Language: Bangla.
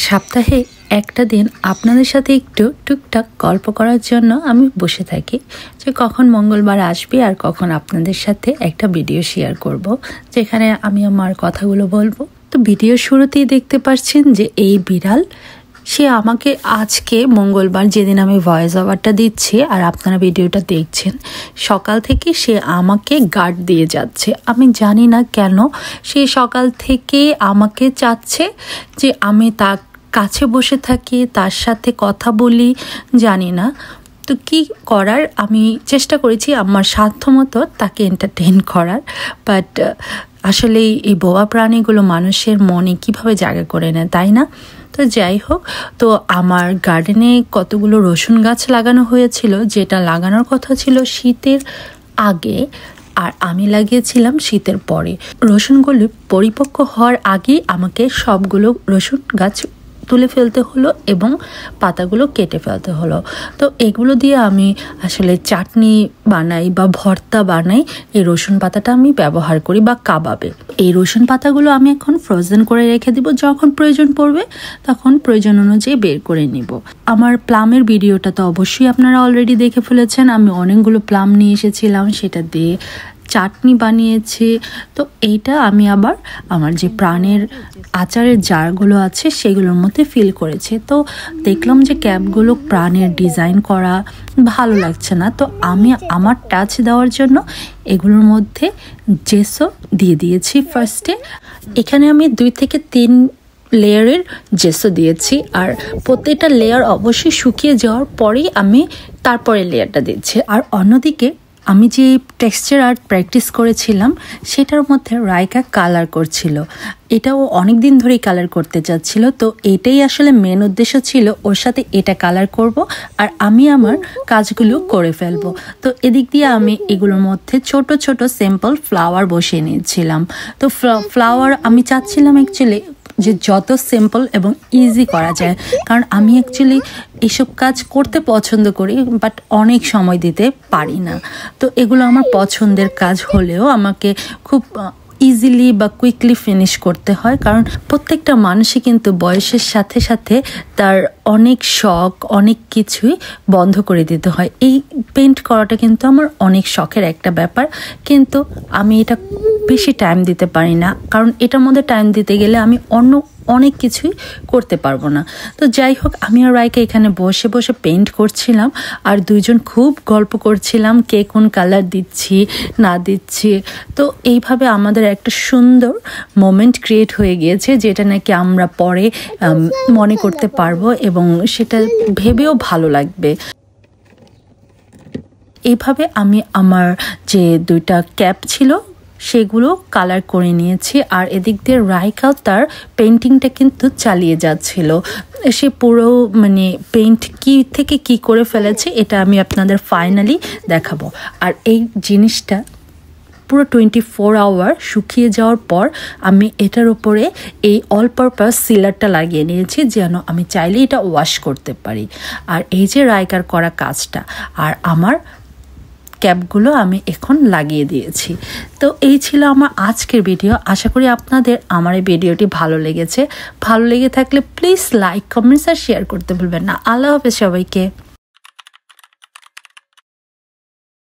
সপ্তাহে একটা দিন আপনাদের সাথে একটু টুকটাক গল্প করার জন্য আমি বসে থাকি যে কখন মঙ্গলবার আসবে আর কখন আপনাদের সাথে একটা ভিডিও শেয়ার করব, যেখানে আমি আমার কথাগুলো বলবো। তো ভিডিও শুরুতেই দেখতে পাচ্ছেন যে এই বিড়াল, সে আমাকে আজকে মঙ্গলবার যেদিন আমি ভয়েস ওভারটা দিচ্ছি আর আপনারা ভিডিওটা দেখছেন, সকাল থেকে সে আমাকে গার্ড দিয়ে যাচ্ছে। আমি জানি না কেন সে সকাল থেকে আমাকে চাচ্ছে যে আমি তার কাছে বসে থাকি, তার সাথে কথা বলি, জানি না তো কি করার। আমি চেষ্টা করেছি আমার সাধ্যমতো তাকে এন্টারটেইন করার, বাট আসলে এই বোবা প্রাণীগুলো মানুষের মনে কিভাবে জায়গা করে নেয়, তাই না? তো যাই হোক, তো আমার গার্ডেনে কতগুলো রসুন গাছ লাগানো হয়েছিল, যেটা লাগানোর কথা ছিল শীতের আগে আর আমি লাগিয়েছিলাম শীতের পরে। রসুনগুলি পরিপক্ক হওয়ার আগেই আমাকে সবগুলো রসুন গাছ তুলে ফেলতে হলো এবং পাতাগুলো কেটে ফেলতে হলো। তো এগুলো দিয়ে আমি আসলে চাটনি বানাই বা ভর্তা বানাই। এই রসুন পাতাটা আমি ব্যবহার করি বা কাবাবে। এই রসুন পাতাগুলো আমি এখন ফ্রোজেন করে রেখে দিব, যখন প্রয়োজন পড়বে তখন প্রয়োজন অনুযায়ী বের করে নিব। আমার প্লামের ভিডিওটা তো অবশ্যই আপনারা অলরেডি দেখে ফেলেছেন। আমি অনেকগুলো প্লাম নিয়ে এসেছিলাম, সেটা দিয়ে চাটনি বানিয়েছি। তো এইটা আমি আবার আমার যে প্রাণের আচারের জারগুলো আছে সেগুলোর মধ্যে ফিল করেছি। তো দেখলাম যে ক্যাপগুলো প্রাণের ডিজাইন করা ভালো লাগছে না, তো আমি আমার টাচ দেওয়ার জন্য এগুলোর মধ্যে জেসো দিয়ে দিয়েছি ফার্স্টে। এখানে আমি 2 থেকে 3 লেয়ারের জেসো দিয়েছি, আর প্রত্যেকটা লেয়ার অবশ্যই শুকিয়ে যাওয়ার পরেই আমি তারপরে লেয়ারটা দিচ্ছি। আর অন্যদিকে আমি যে টেক্সচার আর্ট প্র্যাকটিস করেছিলাম সেটার মধ্যে রাইকা কালার করছিল। এটাও অনেক দিন ধরেই কালার করতে চাচ্ছিল, তো এটাই আসলে মেন উদ্দেশ্য ছিল, ওর সাথে এটা কালার করব আর আমি আমার কাজগুলো করে ফেলবো। তো এদিক দিয়ে আমি এগুলোর মধ্যে ছোট ছোট সিম্পল ফ্লাওয়ার বসিয়ে নিয়েছিলাম। তো ফ্লাওয়ার আমি চাচ্ছিলাম অ্যাকচুয়ালি যে যত সিম্পল এবং ইজি করা যায়, কারণ আমি অ্যাকচুয়ালি এসব কাজ করতে পছন্দ করি বাট অনেক সময় দিতে পারি না। তো এগুলো আমার পছন্দের কাজ হলেও আমাকে খুব ইজিলি বা কুইকলি ফিনিশ করতে হয়, কারণ প্রত্যেকটা মানুষই কিন্তু বয়সের সাথে সাথে তার অনেক শখ, অনেক কিছুই বন্ধ করে দিতে হয়। এই পেইন্ট করাটা কিন্তু আমার অনেক শখের একটা ব্যাপার, কিন্তু আমি এটা বেশি টাইম দিতে পারি না, কারণ এটার মধ্যে টাইম দিতে গেলে আমি অনেক কিছুই করতে পারবো না। তো যাই হোক, আমি আর রাইকা এখানে বসে বসে পেইন্ট করছিলাম আর দুইজন খুব গল্প করছিলাম কে কোন কালার দিচ্ছি না দিচ্ছি। তো এইভাবে আমাদের একটা সুন্দর মোমেন্ট ক্রিয়েট হয়ে গিয়েছে, যেটা নাকি আমরা পরে মনে করতে পারবো এবং সেটা ভেবেও ভালো লাগবে। এইভাবে আমি আমার যে 2টা ক্যাপ ছিল সেগুলো কালার করে নিয়েছি, আর এদিক দিয়ে রাইকাও তার পেন্টিংটা কিন্তু চালিয়ে যাচ্ছিল। সে পুরো পেইন্ট কি থেকে কি করে ফেলেছে এটা আমি আপনাদের ফাইনালি দেখাবো। আর এই জিনিসটা পুরো 24 আওয়ার শুকিয়ে যাওয়ার পর আমি এটার উপরে এই অল পারপাস সিলারটা লাগিয়ে নিয়েছি, যেন আমি চাইলে এটা ওয়াশ করতে পারি। আর এই যে রাইকার করা কাজটা আর আমার ক্যাপগুলো আমি এখন লাগিয়ে দিয়েছি। তো এই ছিল আমার আজকের ভিডিও। আশা করি আপনাদের আমার এই ভিডিওটি ভালো লেগেছে। ভালো লেগে থাকলে প্লিজ লাইক, কমেন্টস আর শেয়ার করতে ভুলবেন না। আল্লাহ হাফেজ সবাইকে।